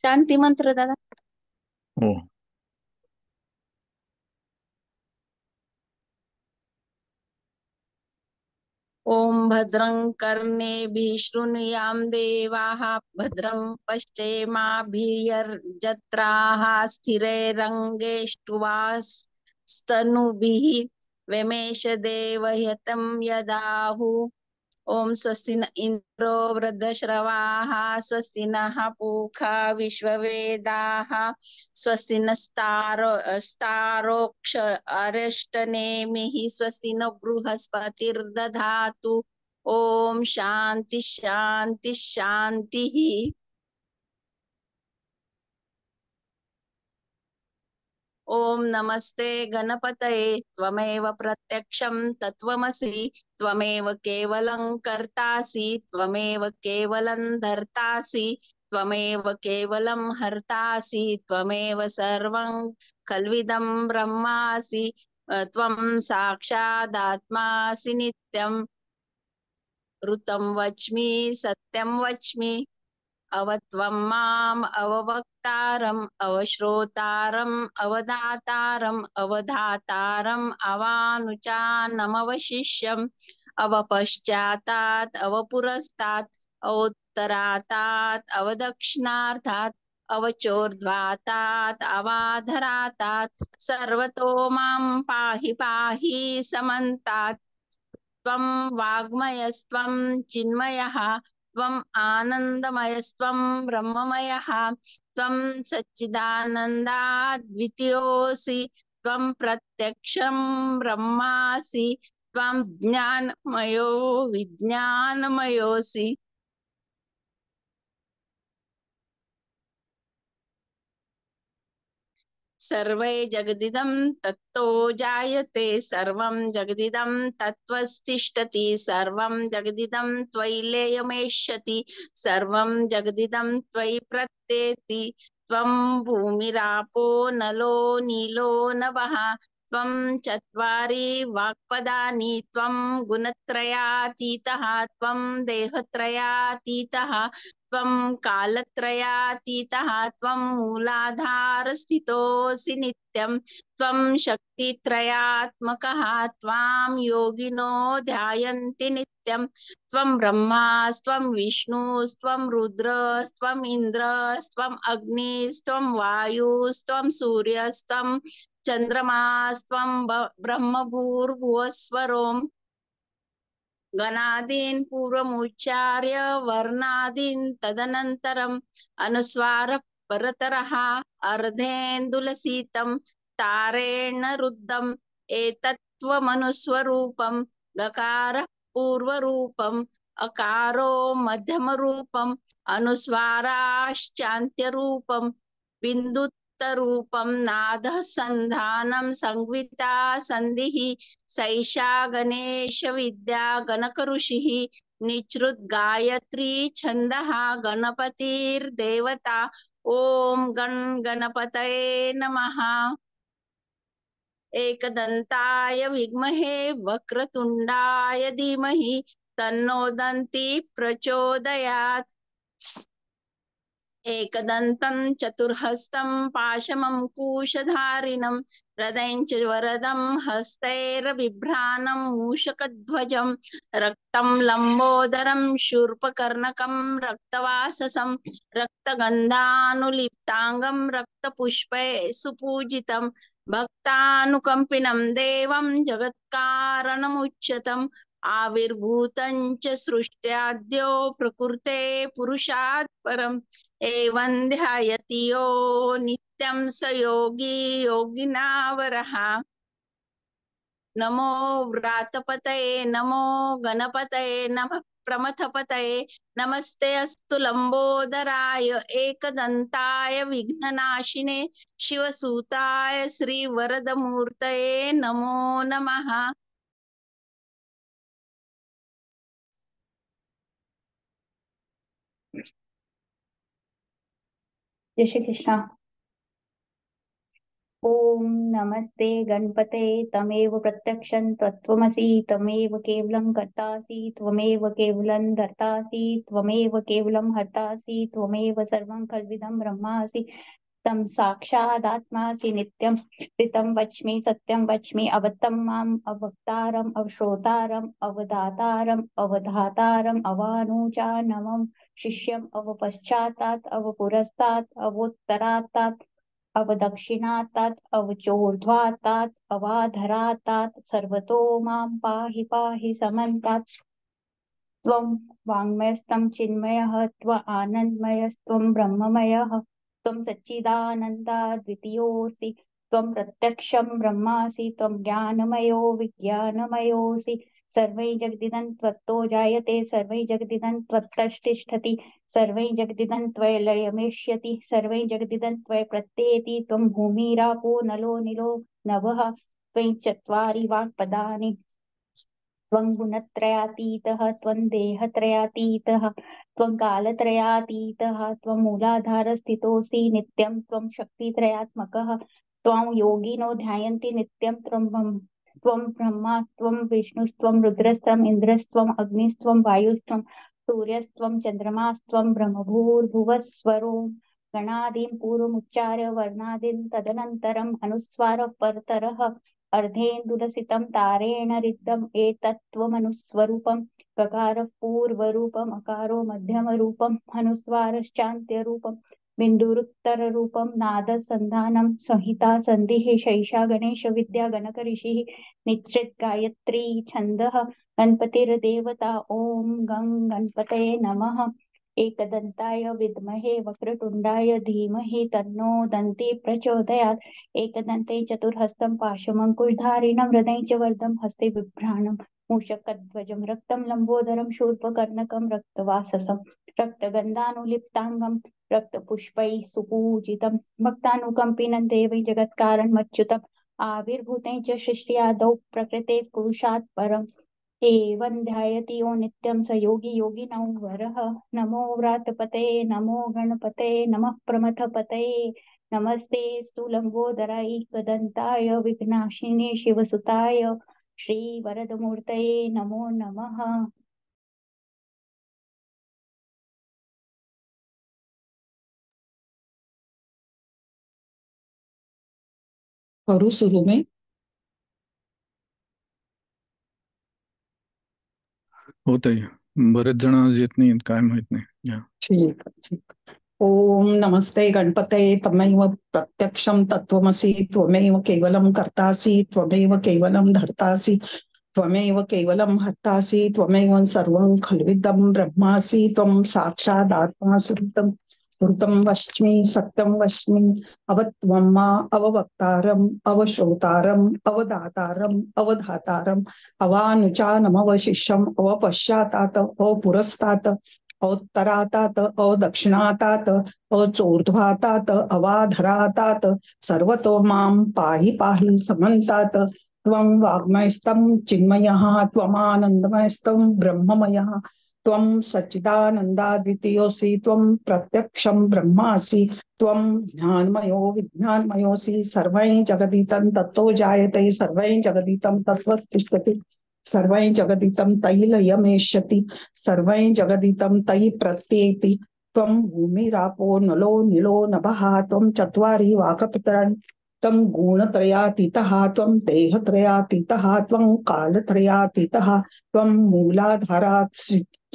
शांती मंत्र दादा. ओ. ओम भद्रं कर्णेभिः शृणुयाम देवाः भद्रं पश्येमाभिर्यजत्राः स्थिरैरङ्गैस्तुवास्तनूभिः वेमेश देवह्यतं यदाहुः. ओम स्वस्ति न इंद्रो वृद्धश्रवाः स्वस्ति नः पूषा विश्ववेदाः स्वस्ति नस्तारोक्ष अरिष्टनेमिः स्वस्ति न बृहस्पतिर्दधातु. ओम शांति शांति शांति. ओम नमस्ते गणपतये त्वमेव प्रत्यक्षं तत्त्वमसि त्वमेव केवलं कर्तासि त्वमेव केवलं धर्तासि त्वमेव केवलं हर्तासि त्वमेव सर्वं खल्विदं ब्रह्मासि. त्वं साक्षादात्मासि नित्यं ऋतं वच्मि सत्यं वच्मि अवत्वं माम् अववक्तारम् अवश्रोतारम् अवदातारम् अवधातारम् अवानुचानमवशिष्यम् अवपश्चातात् अवपुरस्तात् अवोत्तरातात् अवदक्षिणार्थात् अवचोर्ध्वातात् अवाधरातात् सर्वतो मां पाहि पाहि समन्तात्. त्वं वाग्मयस्त्वं चिन्मयः त्वम् आनन्दमयस्त्वं ब्रह्ममयः त्वं सच्चिदानन्दाद्वितीयोऽसि त्वं प्रत्यक्षं ब्रह्मासि त्वं ज्ञानमयो विज्ञानमयोऽसि. सर्वे जगदिदं तत्तो जायते सर्वं जगदिदं तत्त्वस्तिष्ठति सर्वं जगदिदं त्वयि लयमेष्यति सर्वं जगदिदं त्वयि प्रत्येति. त्वं भूमिरापो नलो नीलो नभः त्वं चत्वारि वाक्पदानि त्वं गुणत्रयातीतः त्वं देहत्रयातीतः त्वं कालत्रयातीतः त्वं मूलाधारस्थितोऽसि नित्यं त्वं शक्तित्रयात्मकः त्वां योगिनो ध्यायन्ति नित्यं त्वं ब्रह्मास्त्वं विष्णुस्त्वं रुद्रस्त्वम् इन्द्रस्त्वम् अग्निस्त्वं वायुस्त्वं सूर्यस्त्वं चन्द्रमास्त्वं ब्रह्मभूर्भुवस्वरोम् गणादीन् पूर्वमुच्चार्य वर्णादीन् तदनन्तरम् अनुस्वारः परतरः अर्धेन्दुलसीतं तारेण रुद्धम् एतत्त्वमनुस्वरूपम् गकारः पूर्वरूपम् अकारो मध्यमरूपम् अनुस्वाराश्चान्त्यरूपम् बिन्दुत्तरूपं नादः सन्धानं संविता सन्धिः सैषा गणेश विद्या गणकऋषिः निचृत गायत्री छन्दः गणपतिर्देवता. ओम गण गणपतये नमः. एकदन्ताय विद्महे वक्रतुण्डाय धीमहि तन्नो दन्ती प्रचोदयात्. एकदन्तं चतुर्हस्तं पाशमङ्कुशधारिणं हृदयं च वरदं हस्तैर्बिभ्राणं मूषकध्वजं रक्तं लम्बोदरं शूर्पकर्णकं रक्तवाससं रक्तगन्धानुलिप्ताङ्गं रक्तपुष्पै सुपूजितं भक्तानुकम्पिनं देवं जगत्कारणमुच्यतम् आविर्भूतं च सृष्ट्याद्यो प्रकृते पुरुषात् परम् एवं ध्यायति यो नित्यं स योगी योगिनावरः. नमो व्रातपतये नमो गणपतये नमः प्रमथपतये नमस्ते अस्तु लंबोदराय एकदंताय विघ्ननाशिने शिवसूताय श्रीवरदमूर्तये नमो नमः. जय श्री कृष्णा. ओम नमस्ते गणपते तमेव प्रत्यक्षं तत्त्वमसि तमेव केवलं कर्तासि त्वमेव केवलं धर्तासि त्वमेव केवलं हर्तासि त्वमेव सर्वं खल्विदं ब्रह्मासि तं साक्षादात्मासि नित्यं ऋतं वच्मि सत्यं वच्मि अवत्तं माम् अवक्तारम् अवश्रोतारम् अवदातारम् अवधातारम् अवानुचानमं शिष्यम् अवपश्चातात् अवपुरस्तात् अवोत्तरातात् अवदक्षिणातात् अवचोर्ध्वातात् अवाधरातात् सर्वतो मां पाहि पाहि समन्तात् त्वं वाङ्मयस्त्वं चिन्मयः त्व आनन्दमयस्त्वं ब्रह्ममयः त्वं सच्चिदानन्दा द्वितीयोऽसि त्वं प्रत्यक्षं ब्रह्मासि त्वं ज्ञानमयो विज्ञानमयोऽसि सर्वै जगदिदं त्वत्तो जायते सर्वै जगदिदं त्वत्ततिष्ठति सर्वै जगदिदं त्वयलयमेष्यति सर्वै जगदिदं त्वय प्रत्येति त्वं भूमिरापो नलो निलो नभः त्वयि चत्वारि वाक्पदानि त्वं गुणत्रयातीतः त्वं देहत्रयातीतः त्वं कालत्रयातीतः त्वं मूलाधारस्थितोऽसि नित्यं त्वं शक्तित्रयात्मकः त्वां योगिनो ध्यायन्ति नित्यं त्वं ब्रह्मा त्वं विष्णुस्त्वं रुद्रस्त्वं इन्द्रस्त्वं अग्निस्त्वं वायुस्त्वं सूर्यस्त्वं चन्द्रमास्त्वं ब्रह्मभूर्भुवस्वरो गणादीन् पूर्वमुच्चार्य वर्णादीन् तदनन्तरम् अनुस्वारः परतरः अर्धेन्दुलसितं तारेण रिक्तम् एतत्त्वमनुस्वरूपं ककारः पूर्वरूपम् अकारो मध्यमरूपम् अनुस्वारश्चान्त्यरूपं बिन्दुरुत्तररूपं नादसन्धानं संहिता सन्धिः शैषा गणेश विद्या गणकऋषिः निश्चित गायत्री छन्दः गणपतिर्देवता ॐ गं गणपतये नमः एकदन्ताय विद्महे वक्रतुण्डाय धीमहि तन्नो दन्ती प्रचोदयात् एकदन्ते चतुर्हस्तं पाशमङ्कुशधारिणं हृदये च वरदं हस्ते बिभ्राणं मूषकध्वजं रक्तं लम्बोदरं शूर्पकर्णकं रक्तवाससं रक्तगन्धानुलिप्ताङ्गं रक्तपुष्पैः सुपूजितं भक्तानुकम्पिनं देवै जगत्कारणमच्युतम् आविर्भूते च सृष्ट्यादौ प्रकृते पुरुषात् परम् एवं ध्यायति यो नित्यं स योगी योगिनौ वरः नमो व्रातपते नमो गणपते नमः प्रमथपतये नमस्ते लंबोदराय कदंताय विघ्नाशिने शिवसुताय श्रीवरदमूर्तये नमो नमः। करू सुरू में होतंय. बरेच जण आज येत नाहीत, काय माहित नाही. या. ठीक ठीक ओम नमस्ते गणपते तमेव प्रत्यक्षं तत्त्वमसि त्वमेव केवलं कर्तासि त्वमेव केवलं धर्तासि त्वमेव केवलं हर्तासि त्वमेव सर्वं खल्विदं ब्रह्मासि त्वं साक्षादात्मासि ऋतं वच्मि सत्यं वच्मि अवत्वं मा अववक्तारम् अवश्रोतारम् अवदातारम् अवधातारम् अवानुचानमवशिष्यम् अवपश्चातात् अपुरस्तात् अवोत्तरातात् अवदक्षिणातात् अवचोर्ध्वातात् अवाधरातात् सर्वतो मां पाहि पाहि समन्तात् त्वं वाङ्मयस्तं चिन्मयः त्वमानन्दमयस्तं ब्रह्ममयः त्वं सच्चिदानन्दाद्वितीयोऽसि त्वं प्रत्यक्षं ब्रह्मासि त्वं ज्ञानमयो विज्ञानमयोऽसि सर्वैः जगदिदं तत्तो जायते सर्वैः जगदिदं तत्त्वतिष्ठति सर्वैः जगदिदं तैलयमेष्यति सर्वैः जगदिदं तयि प्रत्येति त्वं भूमिरापो नलो निलो नभः त्वं चत्वारि वाक्पत्राणि त्वं गुणत्रयातीतः त्वं देहत्रयातीतः त्वं कालत्रयातीतः त्वं मूलाधारात्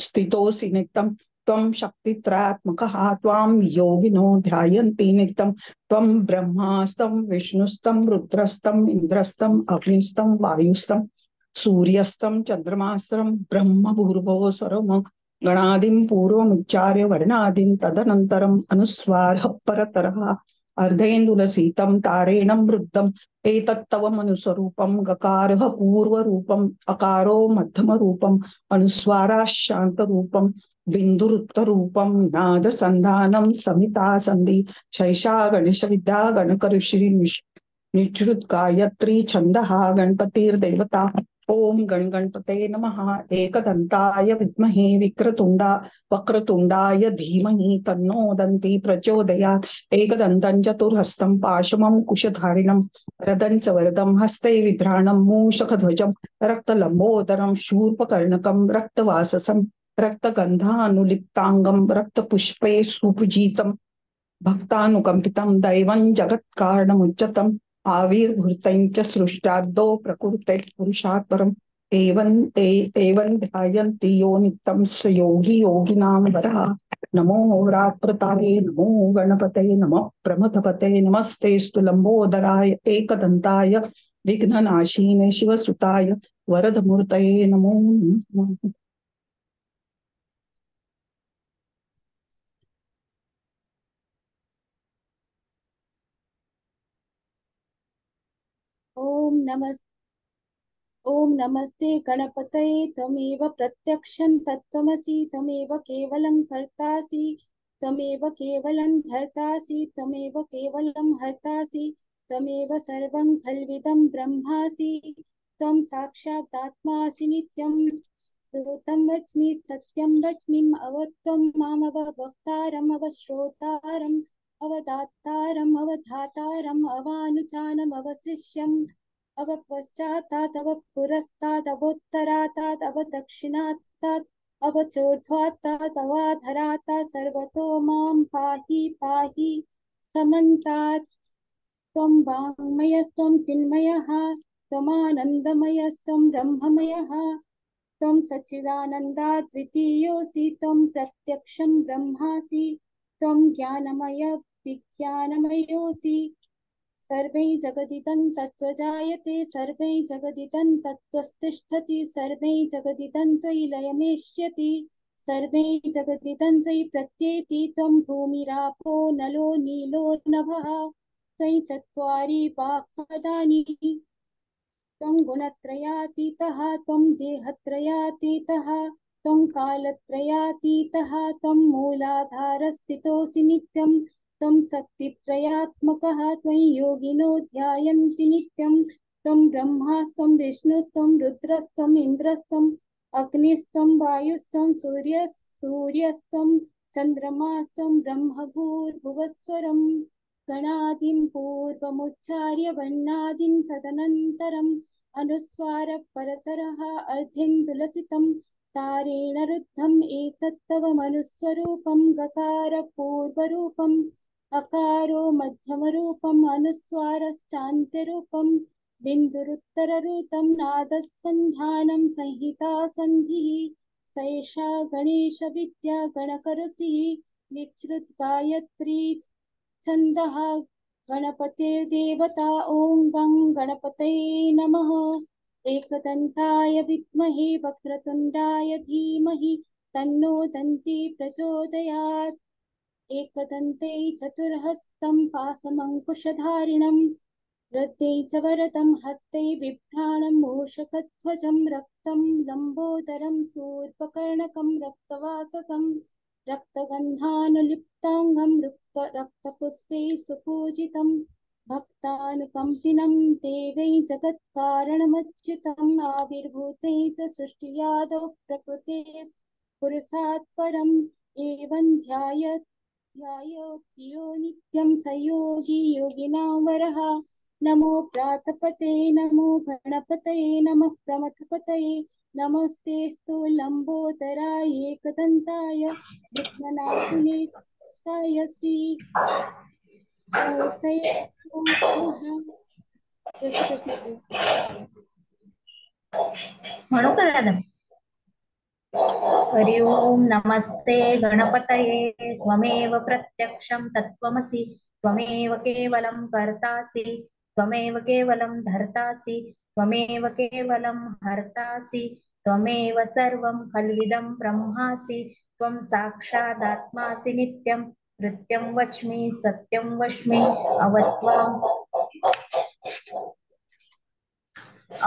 स्थितोऽसि नित्यं त्वं शक्तित्रयात्मकः त्वां योगिनो ध्यायन्ति नित्यं त्वं ब्रह्मास्तं विष्णुस्तं रुद्रस्तं इन्द्रस्तं अग्निस्तं वायुस्तं सूर्यस्तं चन्द्रमास्तं ब्रह्म भूर्भुवः स्वरम् गणादिं पूर्वमुच्चार्य वर्णादिं तदनन्तरम् अनुस्वारः परतरः अर्धेन्दुलसीतं तारेण वृद्धम् एतत्तवमनुस्वरूपं गकारः पूर्वरूपम् अकारो मध्यमरूपम् अनुस्वाराशान्तरूपम् बिन्दुरुत्तरूपं नादसन्धानं समिता सन्धि शैषा गणेशविद्या गणकऋषि निश्रुत गायत्री छन्दः गणपतिर्देवता ओम गण गणपते नमः। एकदंताय विद्महे वक्रतुंडाय धीमहि तन्नो दन्ति प्रचोदयात्। एकदन्तं चतुर्हस्तं पाशमं कुशधारिणं रदं च वरदं हस्ते बिभ्राणं मूषकध्वजं रक्तलंबोदरं शूर्पकर्णकं रक्तवाससं रक्तगन्धानुलिप्तांगं रक्तपुष्पे सुपूजितं भक्तानुकंपितं दैवं जगत्कारणमुच्यतम् आविर्भूतं च सृष्टाद्दौ प्रकृते पुरुषात् परम् एवं ध्यायन्ति यो नित्यं स योगी योगिनां वरः। नमो राप्रताये नमो गणपतये नमः प्रमथपतये नमस्तेऽस्तु लंबोदराय एकदन्ताय विघ्ननाशिने शिवसुताय वरदमूर्तये नमो नमः। ओम नमस्ते गणपतये त्वमेव प्रत्यक्षं तत्त्वमसि त्वमेव केवलं कर्तासि त्वमेव केवलं धर्तासि त्वमेव केवलं हर्तासि त्वमेव सर्वं खल्विदं ब्रह्मासि त्वं साक्षादात्मासि नित्यं श्रुतं वच्मि सत्यं वच्मि अवत्वं मामव वक्तारम् अवश्रोतारम् अवदातारम् अवधातारम् अवानुचानम् अवशिष्यम् अव पश्चातात् अव पुरस्तात् अवोत्तरातात् अव दक्षिणातात् अव चोर्ध्वातात् अवाधरातात् सर्वतो मां पाहि पाहि समन्तात् त्वं वाङ्मयस्त्वं चिन्मयः त्वमानन्दमयस्त्वं ब्रह्ममयः त्वं सच्चिदानन्दाद्वितीयोऽसि त्वं प्रत्यक्षं ब्रह्मासि त्वं ज्ञानमय विज्ञानमयोऽसि सर्वै जगदिदं तत्त्वजायते सर्वै जगदिदं तत्त्वस्तिष्ठति सर्वै जगदिदं त्वयि लयमेष्यति सर्वै जगदिदं त्वयि प्रत्येति त्वं भूमिरापो नलो नीलो नभः त्वयि चत्वारि वाक्पदानि त्वं गुणत्रयातीतः त्वं देहत्रयातीतः त्वं कालत्रयातीतः त्वं मूलाधारस्थितोऽसि नित्यं त्वं शक्तित्रयात्मकः त्वं योगिनो ध्यायन्ति नित्यं त्वं ब्रह्मास्त्वं विष्णुस्त्वं रुद्रस्त्वम् इन्द्रस्त्वम् अग्निस्त्वं वायुस्त्वं सूर्यस्त्वं चन्द्रमास्त्वं ब्रह्मभूर्भुवस्वरं गणादिं पूर्वमुच्चार्य वर्णादिं तदनन्तरम् अनुस्वार परतरः अर्धिन्दुलसितं तारेण रुद्धम् एतत्तव मनुस्वरूपं गकार पूर्वरूपम् अकारो मध्यमरूपम् अनुस्वारश्चान्त्यरूपम् बिन्दुरुत्तररूपं नादसन्धानं संहिता सन्धिः सैषा गणेशविद्या गणकऋषिः विच्छ्रुत गायत्री छन्दः गणपतिर्देवता ॐ गं गणपतये नमः। एकदन्ताय विद्महे वक्रतुण्डाय धीमहि तन्नो दन्ति प्रचोदयात्। एकदन्ते चतुर्हस्तं पाशमङ्कुशधारिणं वृद्धे च वरदं हस्ते बिभ्राणं मूषकध्वजं रक्तं लम्बोदरं शूर्पकर्णकं रक्तवाससं रक्तगन्धानुलिप्ताङ्गं रक्तपुष्पे सुपूजितं भक्तानुकम्पिनं देवै जगत्कारणमच्युतम् आविर्भूते च सृष्टियादौ प्रकृते पुरुषात् परम् एवं ध्यायत्यो नित्यं स योगी योगिनां वरः। नमो प्रातपते नमो गणपतये नमः प्रमथपतये नमस्तेऽस्तु लंबोदराय एकदन्ताय विघ्ननाशिने श्री मूर्तये नमः। जय श्री कृष्ण। म्हणू का दादा? हरि ओम नमस्ते गणपतये त्वमेव प्रत्यक्षं तत्त्वमसि त्वमेव केवलं कर्तासि त्वमेव केवलं धर्तासि त्वमेव केवलं हर्तासि त्वमेव सर्वं खल्विदं ब्रह्मासि त्वं साक्षादात्मासि नित्यं कृत्यं वच्मि सत्यं वच्मि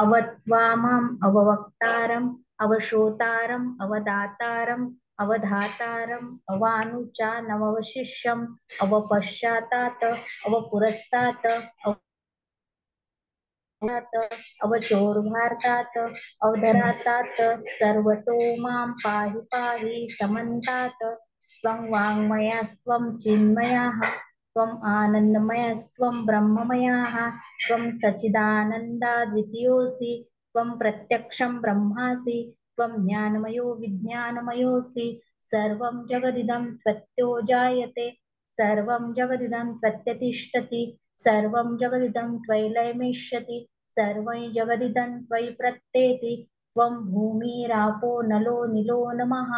अवत्वामम् अववक्तारम् अवश्रोतारम् अवदातारम् अवधातारम् अवानुचानमवशिष्यम् अवपश्चातात् अवपुरस्तात् अवचोर्भार्तात् अवधरातात् सर्वतो मां पाहि पाहि समन्तात् त्वं वाङ्मयस्त्वं चिन्मयः त्वम् आनन्दमयस्त्वं ब्रह्ममयः त्वं सच्चिदानन्दाद्वितीयोऽसि त्वं प्रत्यक्षं ब्रह्मासि त्वं ज्ञानमयो विज्ञानमयोऽसि सर्वं जगदिदं त्वत्तो जायते सर्वं जगदिदं त्वत्तिष्ठति सर्वं जगदिदं त्वयि लयमिष्यति सर्वं जगदिदं त्वयि प्रत्येति त्वं भूमिरापो नलो निलो नमः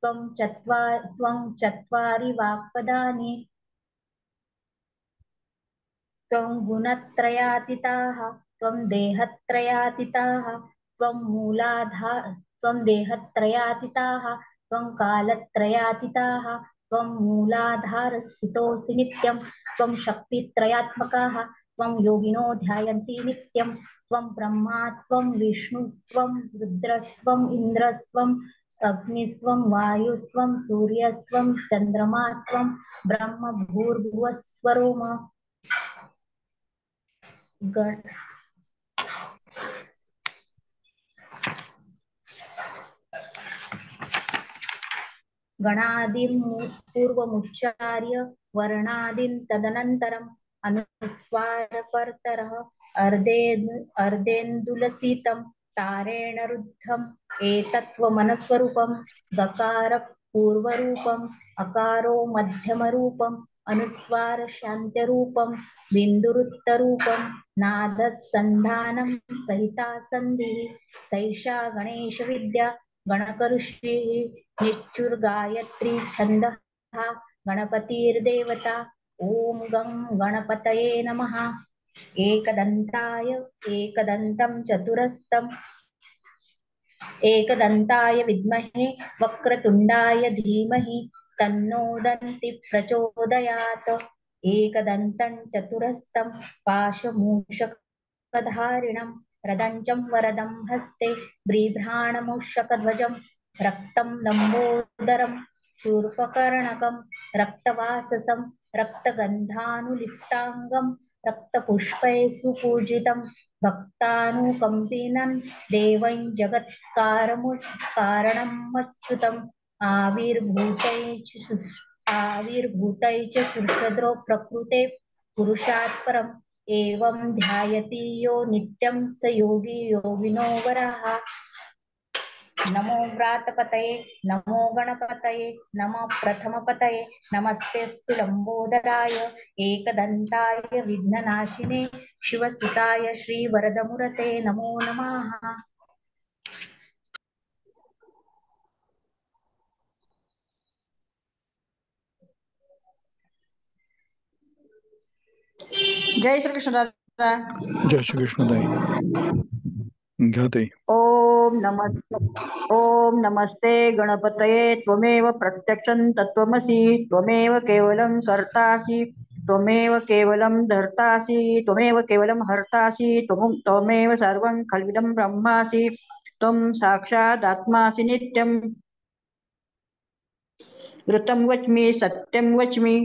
त्वं चत्वारि वाक्पदानि त्वं गुणत्रयातीताः त्वं देहत्रयातीताः त्वं देहत्रयातीताः त्वं कालत्रयातीताः त्वं मूलाधारस्थितोऽसि नित्यं त्वं शक्तित्रयात्मकः त्वं योगिनो ध्यायन्ति नित्यं त्वं ब्रह्मा त्वं विष्णुस्त्वं रुद्रस्त्वम् इन्द्रस्त्वम् अग्निस्त्वं वायुस्त्वं सूर्यस्त्वं चन्द्रमास्त्वं ब्रह्म भूर्भुवस्वरोम गणादिं पूर्वमुच्चार्य वर्णादीन् तदनन्तरम् अनुस्वारपरतरः अर्धेन्दुलसितं तारेण रुद्धम् एतत्त्वमनस्वरूपं गकार पूर्वरूपम् अकारो मध्यमरूपम् अनुस्वार शान्त्यरूपं बिन्दुरुत्तरूपं नादः सन्धानं सहिता सन्धिः सैषा गणेशविद्या गणकऋषिः निच्चुर्गायत्री छन्दः गणपतिर्देवता ॐ गं गणपतये नमः एकदन्तं चतुरस्तं एकदन्ताय विद्महे वक्रतुण्डाय धीमहि तन्नो दन्ति प्रचोदयात् एकदन्तं चतुरस्तं पाशमूषकधारिणं रदञ्चं वरदं हस्ते बिभ्राणमूषकध्वजं रक्तं लम्बोदरं शूर्पकर्णकं रक्तवाससं रक्तगन्धानुलिप्ताङ्गं रक्तपुष्पैः सुपूजितं भक्तानुकम्पिनं देवं जगत्कारणमच्युतम् आविर्भूतै च सुषद्रो प्रकृते पुरुषात् परम् एवं ध्यायति यो नित्यं स योगी योगिनो वरः नमो व्रातपतये नमो गणपतये नमो प्रथमपतये नमस्तेऽस्तु लम्बोदराय एकदन्ताय विघ्ननाशिने शिवसुताय श्रीवरदमूर्तये नमो नमः। जय श्रीकृष्ण दादा. जय श्री कृष्ण ताई. घ्या ताई. ओम नमस्ते गणपतये त्वमेव प्रत्यक्षं तत्त्वमसि त्वमेव केवलं कर्तासि त्वमेव केवलं धर्तासि त्वमेव केवलं हर्तासि त्वमेव सर्वं खल्विदं ब्रह्मासि त्वं साक्षादात्मासि नित्यं ऋतं वच्मि सत्यं वच्मि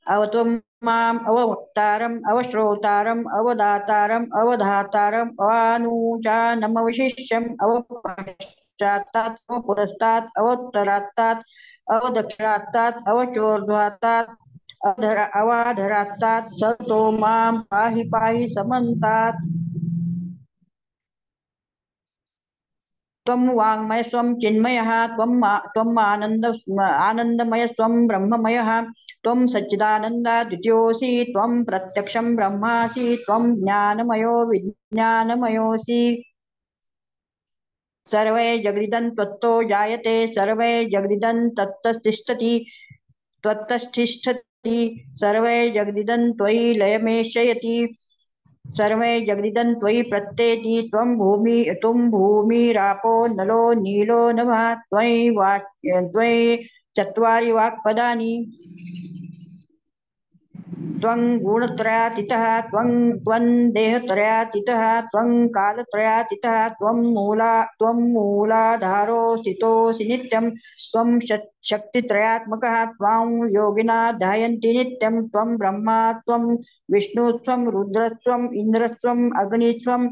अवत्वं माम् अववक्तारम् अवश्रोतारम् अवदातारम् अवधातारम् अवानुजानमवशिष्यम् अवपश्चात्तात् अवपुरस्तात् अवोत्तरात्तात् अवदक्षिणात्तात् अवचोर्ध्वात्तात् अवाधरात्तात् सतो मां पाहि पाहि समन्तात् त्वं वाङ्मयस्त्वं चिन्मयः त्वम् आनन्दमयस्त्वं ब्रह्ममयः त्वं सच्चिदानन्दाद्वितीयोऽसि त्वं प्रत्यक्षं ब्रह्मासि त्वं ज्ञानमयो विज्ञानमयोऽसि सर्वे जगदिदं त्वत्तो जायते सर्वे जगदिदं तत्ततिष्ठति त्वत्ततिष्ठति सर्वे जगदिदं त्वयि लयमेष्यति सर्वे जगदिदं त्वयि प्रत्येति त्वं भूमिरापो नलो नीलो नभः त्वयि चत्वारि वाक्पदानि त्वं गुणत्रयातीतः त्वं देहत्रयातीतः त्वं कालत्रयातीतः त्वं मूलाधारो स्थितोऽसि नित्यं त्वं शक्तित्रयात्मकः त्वां योगिना ध्यायन्ति नित्यं त्वं ब्रह्मा त्वं विष्णुत्वं रुद्रस्त्वम् इन्द्रस्त्वम् अग्नित्वं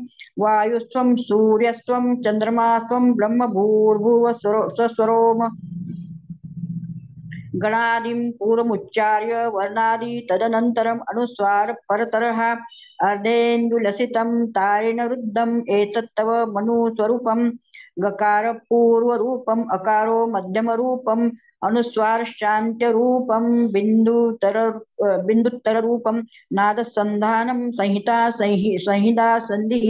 वायुस्त्वं सूर्यस्त्वं चन्द्रमास्त्वं ब्रह्म भूर्भुवः स्वस्वरोम गणादिं पूर्वमुच्चार्य वर्णादि तदनन्तरम् अनुस्वार परतरः अर्धेन्दुलसितं तारेण रुद्धम् एतत्तव मनुस्वरूपं गकार पूर्वरूपम् अकारो मध्यमरूपम् अनुस्वारशान्त्यरूपं बिन्दुत्तररूपं नादसन्धानं संहिता सन्धिः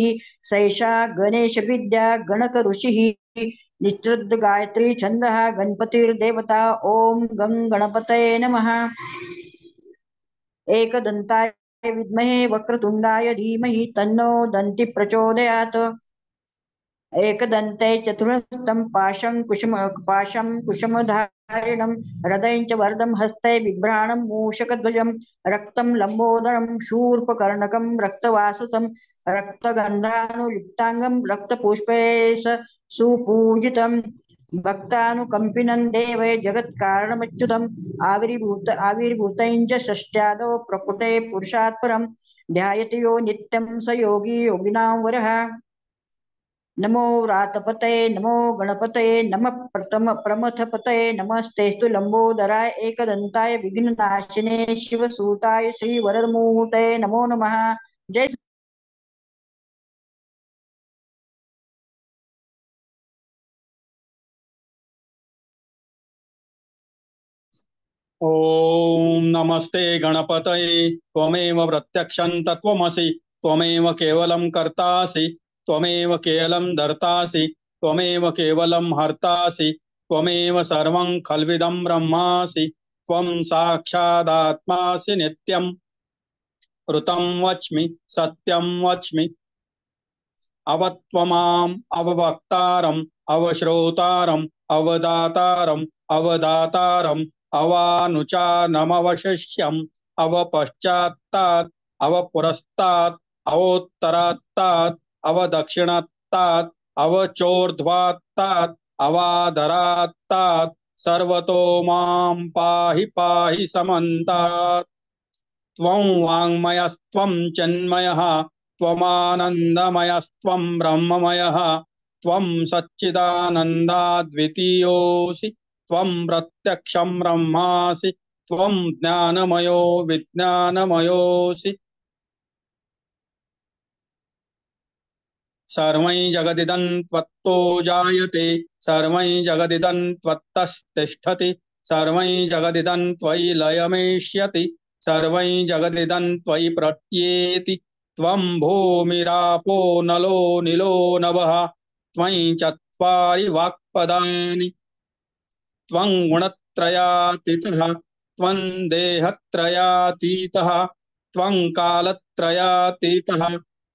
सैषा गणेशविद्या गणक ऋषिः निश्चिद्ध गायत्री छंदः गणपतिर्देवता ओम गं गणपतये नमः। एकदंताय विद्महे वक्रतुंडाय धीमहि तन्नो दन्ति प्रचोदयात्। एकदन्ते चतुर्हस्तं पाशं कुशमधारिणं हृदयं च वरदं हस्ते बिभ्राणं मूषकध्वजं रक्तं लम्बोदरं शूर्पकर्णकं रक्तवाससं रक्तगन्धानुलिप्ताङ्गं रक्तपुष्पैः सुपूजितं भक्तानुकम्पिनं देवे जगत्कारणमच्युतम् आविर्भूतं च षष्ट्यादौ प्रकृते पुरुषात् परं ध्यायति यो नित्यं स योगी योगिनां वरः। नमो व्रातपतये नमो गणपतये नमः प्रमथपतये नमस्तेस्तु लंबोदराय एकदंताय विघ्ननाशिने शिवसूताय श्रीवरदमूर्तये नमो नमः। जय ओम नमस्ते गणपतये त्वमेव प्रत्यक्षं तत्त्वमसि त्वमेव केवलं कर्तासि त्वमेव केवलं धर्तासि त्वमेव केवलं हर्तासि त्वमेव सर्वं खल्विदं ब्रह्मासि त्वं साक्षादात्मासि नित्यं ऋतं वच्मि सत्यं वच्मि अवत्वमाम् अववक्तारम् अवश्रोतारम् अवदातारम् अवदातारम् अवानुचानमवशिष्यम् अवपश्चात्तात् अवपुरस्तात् अवोत्तरात्तात् अवदक्षिणात्तात् अवचोर्ध्वात्तात् अवाधरात्तात् सर्वतो मां पाहि पाहि समन्तात्। त्वं वाङ्मयस्त्वं चिन्मयः त्वमानन्दमयस्त्वं ब्रह्ममयः त्वं सच्चिदानन्दाद्वितीयोऽसि त्वं प्रत्यक्षं ब्रह्मासि त्वं ज्ञानमयो विज्ञानमयोऽसि। सर्वं जगदिदं त्वत्तो जायते सर्वं जगदिदं त्वत्तस्तिष्ठति सर्वं जगदिदं त्वयि लयमेष्यति सर्वं जगदिदं त्वयि प्रत्येति त्वं भूमिरापो नलो नीलो नभः त्वं चत्वारि वाक्पदानि त्वं गुणत्रयातीतः त्वं देहत्रयातीतः त्वं कालत्रयातीतः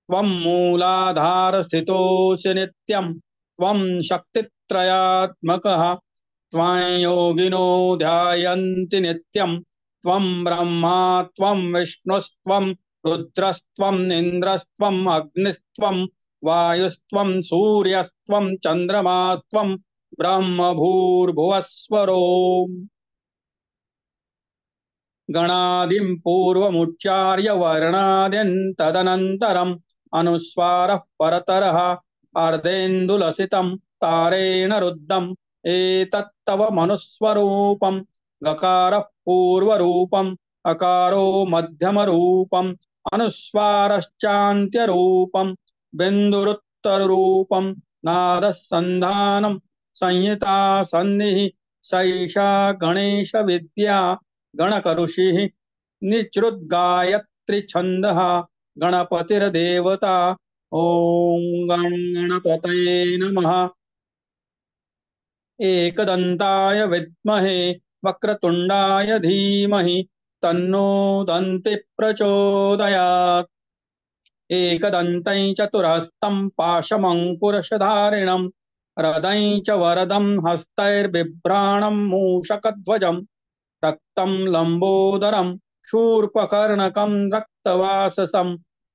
त्वं मूलाधारस्थितोऽसि नित्यं त्वं शक्तित्रयात्मकः त्वं योगिनो ध्यायन्ति नित्यं त्वं ब्रह्मा त्वं विष्णुस्त्वं रुद्रस्त्वम् इन्द्रस्त्वम् अग्निस्त्वं वायुस्त्वं सूर्यस्त्वं चन्द्रमास्त्वं ब्रह्म भूर्भुवस्वरोम्। गणादिं पूर्वमुच्चार्य वर्णादिं तदनन्तरम् अनुस्वारः परतरः अर्धेन्दुलसितं तारेण रुद्धम् एतत्तव मनुस्वरूपं गकारः पूर्वरूपम् अकारो मध्यमरूपम् अनुस्वारश्चान्त्यरूपं बिन्दुरुत्तररूपं नादसन्धानं संहिता सन्धिः सैषा गणेशविद्या गणकऋषिः निश्रुतगायत्री छन्दः गणपतिर्देवता ओम गणपतये नमः। एकदन्ताय विद्महे वक्रतुण्डाय धीमहि तन्नो दन्ति प्रचोदयात्। एकदन्तं चतुर्हस्तं पाशमङ्कुशधारिणं हृदयं च वरदं हस्तैर्बिभ्राणं मूषकध्वजं रक्तं लम्बोदरं शूर्पकर्णकं रक्तवाससं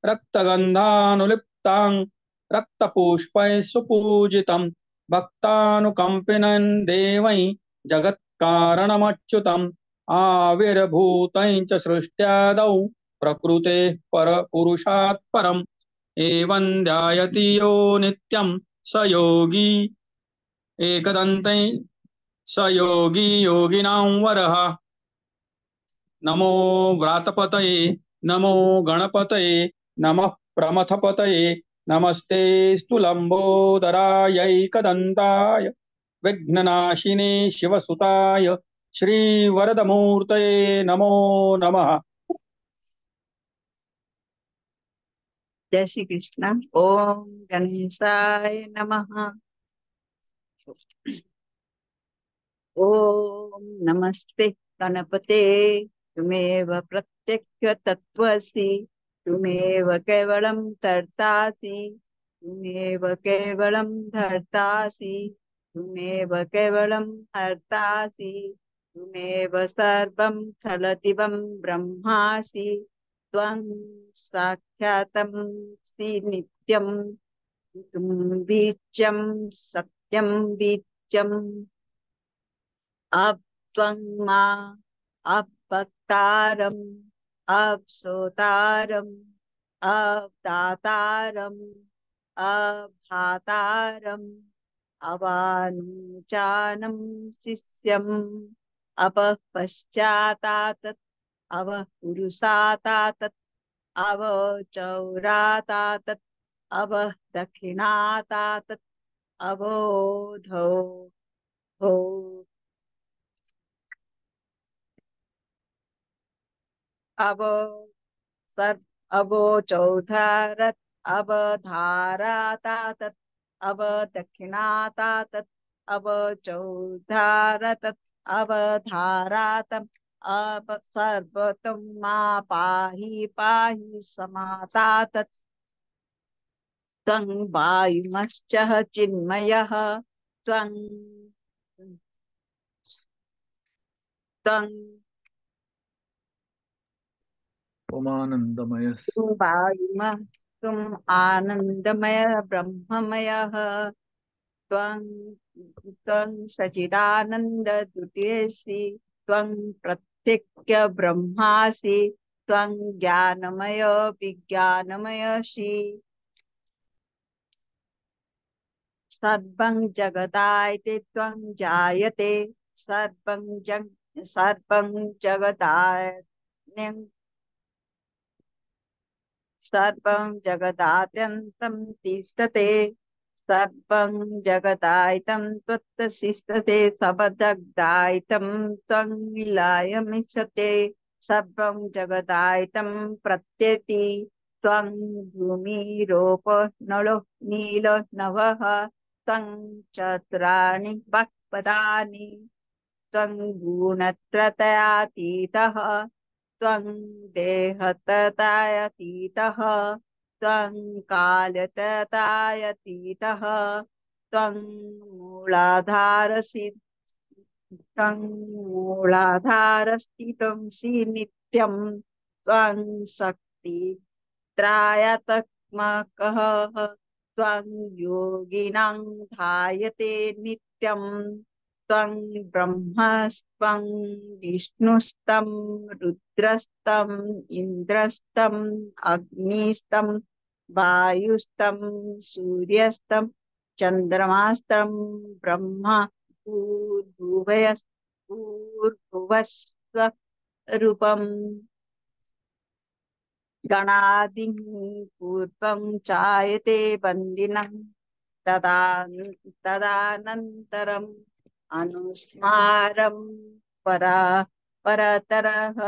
रक्तगन्धानुलिप्तां रक्तपुष्पैः सुपूजितं भक्तानुकम्पिनं देवै जगत्कारणमच्युतम् आविर्भूतं च सृष्ट्यादौ प्रकृतेः परपुरुषात् परम् एवं ध्यायति यो नित्यं स योगी एकदन्तं स योगी योगिनां वरः। नमो व्रातपतये नमो गणपतये नमः प्रमथपतये नमस्ते स्थूलम्बोदरायैकदन्ताय विघ्ननाशिने शिवसुताय श्रीवरदमूर्तये नमो नमः। जय श्री कृष्ण। ओम गणेशाय नमः। ओम नमस्ते गणपते तुमेव प्रत्यक्ष तत्त्वसि तुमेव केवलं कर्तासि तुमेव केवलं धर्तासि तुमेव केवलं हर्तासि तुमेव सर्वं खलदिवं ब्रह्मासि त्वं साक्षातं सि नित्यं तुम बीजं सत्यं बीजं त्वं मा भक्तारम् श्रोतारम् दातारम् भातारम् अवानुचानं शिष्यम् पश्चातात् पुरुषातात् चौरातात् दक्षिणातात् अवोधो हो अवो चौधारत् धारातात् दक्षिणातात् चौधारत् धारातम् सर्वतं मा पाहि पाहि समातात् त्वं वायुमश्च चिन्मयः त्वं ओमानन्दमय वायुमः त्वम् आनन्दमय ब्रह्ममयः त्वं सच्चिदानन्दद्वितीयसि त्वं प्रत्यक्ष ब्रह्मासि त्वं ज्ञानमय विज्ञानमयसि सर्वं जगदायते त्वं जायते सर्वं जगदान्यं सर्वं जगदाद्यन्तं तिष्ठते सर्वं जगदायितं त्वत्तिष्ठते सबजगदायितं त्वं विलयमिष्यते सर्वं जगदायितं प्रत्येति त्वं भूमिरोप नलो नील नभः त्वं चतुराणि वाक्पदानि त्वं गुणत्रयातीतः त्वं देहततायतीतः त्वं कालततायतीतः त्वं मूलाधारस्थितं सि नित्यं त्वं शक्तित्रायतात्मकः त्वं योगिनां ध्यायते नित्यं त्वं ब्रह्मस्त्वं विष्णुस्तं रुद्रस्तं इन्द्रस्तं अग्निस्तं वायुस्तं सूर्यस्तं चन्द्रमास्तं ब्रह्मा भूर्भुवस्वरूपं गणादिं पूर्वं चायते वन्दिनं तदानन्तरम् अनुस्मारं परतरः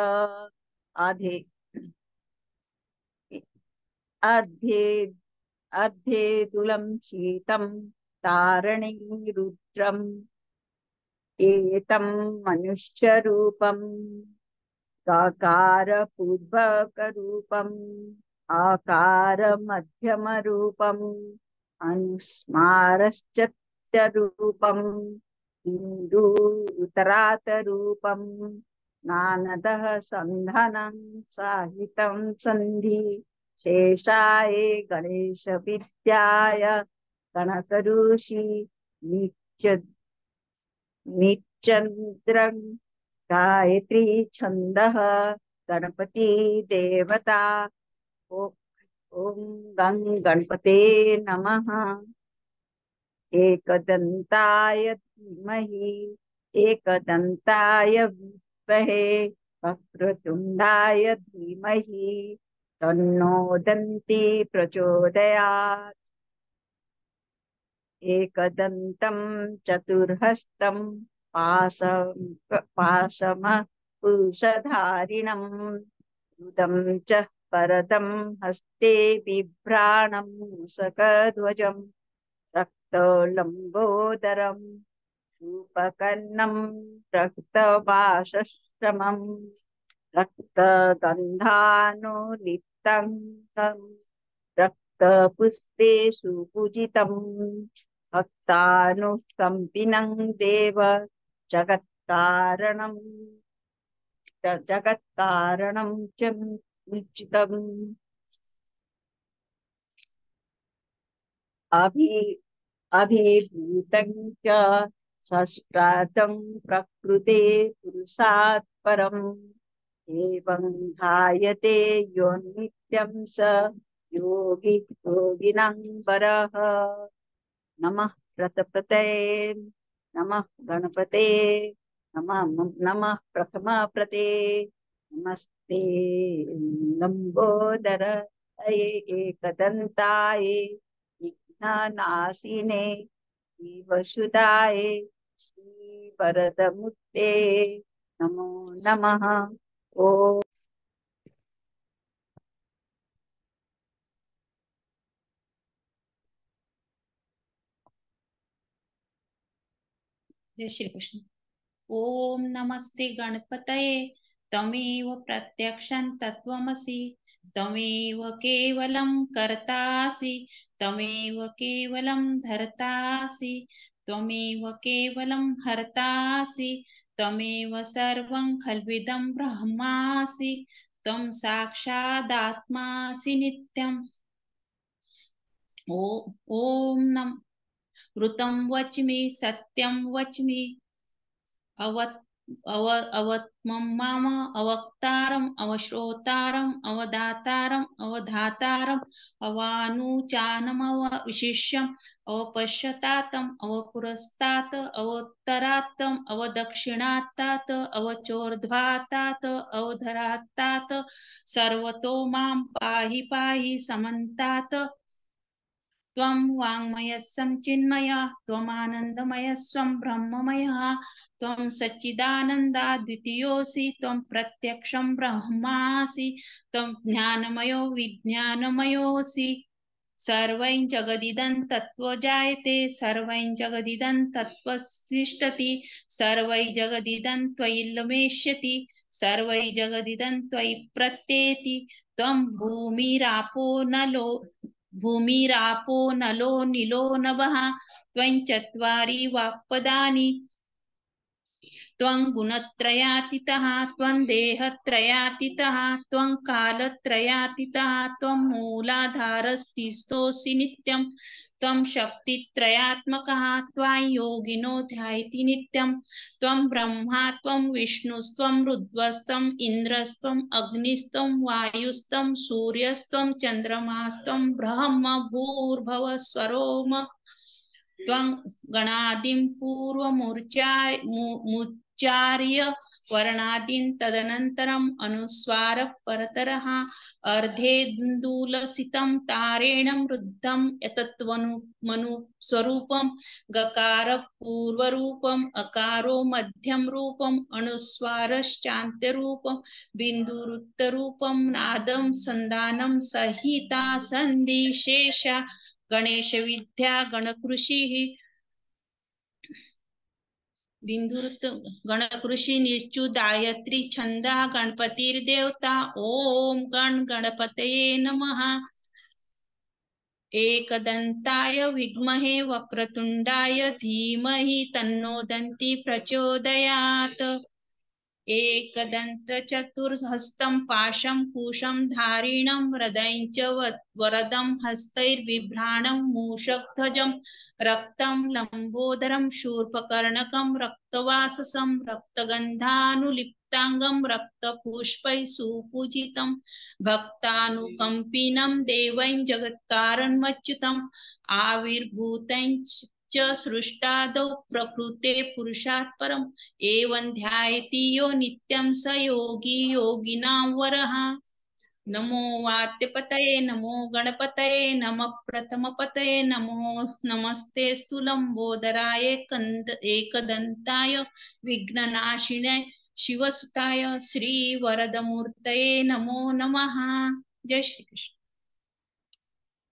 अर्धेदुलं शीतं तारणि रुद्रम् एतं मनुष्यरूपम् आकारपूर्वकरूपम् आकारमध्यमरूपम् अनुस्मारश्च रूपम् इन्दु उत्तरातरूपम् नानदः सन्धनं साहितं सन्धि शेषाये गणेश विद्याय गणकऋषि नित्य निच्चन्द्रं गायत्री छन्दः गणपति देवता ॐ गं गणपते नमः। एकदन्ताय धीमहि एकदन्ताय विद्महे वक्रतुण्डाय धीमहि तन्नो दन्ती प्रचोदयात्। एकदन्तं चतुर्हस्तं पाशमकुशधारिणं युधं च परदं हस्ते बिभ्राणं सकध्वजं रक्तलम्बोदरं रूपकर्णं रक्तपाशश्रमं रक्तगन्धानुलिप्तं रक्तपुष्पेषु पूजितं भक्तानुकम्पिनं देव जगत्कारणं च निश्चितम् अभिभूतं च सष्ट्रातं प्रकृते पुरुषात् परम् एवं ध्यायते यो नित्यं स योगिनां वरः। नमः प्रतपतये नमः गणपते नमः प्रथमाप्रते नमस्ते लंबोदराय एकदन्ताय विघ्ननाशिने श्रीवसुदाय श्रीवरदमूर्ते नमो नमः। ओ जय श्री कृष्ण। ओम नमस्ते गणपतये तमेव प्रत्यक्षं तत्त्वमसि तमेव केवलं कर्तासि तमेव केवलं धर्तासि त्वमेव केवलं हर्तासि तमेव सर्वं खल्विदं ब्रह्मासि त्वं साक्षादात्मासि नित्यम्। ओम नम ऋतं वच्मि सत्यं वच्मि अवत्मं माम अवक्तारम् अवश्रोतारम् अवदातारम् अवधातारम् अवानुचानमव विशिष्यम् अवपश्यतातम् अवपुरस्तात् अवोत्तरात्तम् अवदक्षिणात्तात् अवचोर्ध्वातात् अवधरात्तात् सर्वतो मां पाहि पाहि समन्तात्। त्वं वाङ्मयस्सं चिन्मयः त्वमानन्दमयस्सं ब्रह्ममयः त्वं सच्चिदानन्दाद्वितीयोऽसि त्वं प्रत्यक्षं ब्रह्मासि त्वं ज्ञानमयो विज्ञानमयोऽसि। सर्वं जगदिदं तत्त्वजायते सर्वं जगदिदं तत्त्वसिष्ठति सर्वं जगदिदं त्वयि लमेष्यति सर्वं जगदिदं त्वयि प्रत्येति त्वं भूमिरापो नलो निलो नभः त्वं चत्वारि वाक्पदानि त्वं गुणत्रयातीतः त्वं देहत्रयातीतः त्वं कालत्रयातीतः त्वं मूलाधारस्थितोऽसि नित्यं त्वं शक्तित्रयात्मकः त्वां योगिनो ध्यायति नित्यं त्वं ब्रह्मा त्वं विष्णुस्त्वं रुद्रस्त्वं इन्द्रस्त्वं अग्निस्त्वं वायुस्त्वं सूर्यस्त्वं चन्द्रमास्त्वं ब्रह्म भूर्भुवस्वरोम त्वं गणादिं पूर्वमुच्चार्य वर्णादीन् तदनन्तरम् अनुस्वार परतरः अर्धेन्दुलसितं तारेण वृद्धं यतत्वनुस्वरूपं गकार पूर्वरूपम् अकारो मध्यम रूपम् अनुस्वारश्चान्त्यरूपं बिन्दुरुत्तरूपं नादं संधानं सहिता सन्धिशेषा गणेश विद्या गणकृषिः बिंदुरुत गणकृषि निश्चु गायत्री छंदा गणपतिर्देवता ओम गणपतये नमः। एकदन्ताय विद्महे वक्रतुंडाय धीमहि तन्नो दन्ती प्रचोदयात्। एकदंत चतुर्हस्तं पाशं कुशं धारिणं हृदयं च वरदं हस्तैर्बिभ्राणं मूषकध्वजं रक्तं लंबोदरं शूर्पकर्णकं रक्तवाससं रक्तगन्धानुलिप्तांगं रक्तपुष्पैः सुपूजितं भक्तानुकंपिनं देवं जगत्कारणमच्युतम् आविर्भूतं च सृष्टादौ प्रकृते पुरुषात् परम् एवं ध्यायति यो नित्यं स योगी योगिनां वरः। नमो वाद्यपतये नमो गणपतये नमः प्रथमपतये नमो नमस्तेस्तु लंबोदराय एकदंताय विघ्ननाशिने शिवसुताय श्रीवरदमूर्तये नमो नमः। जय श्री कृष्ण।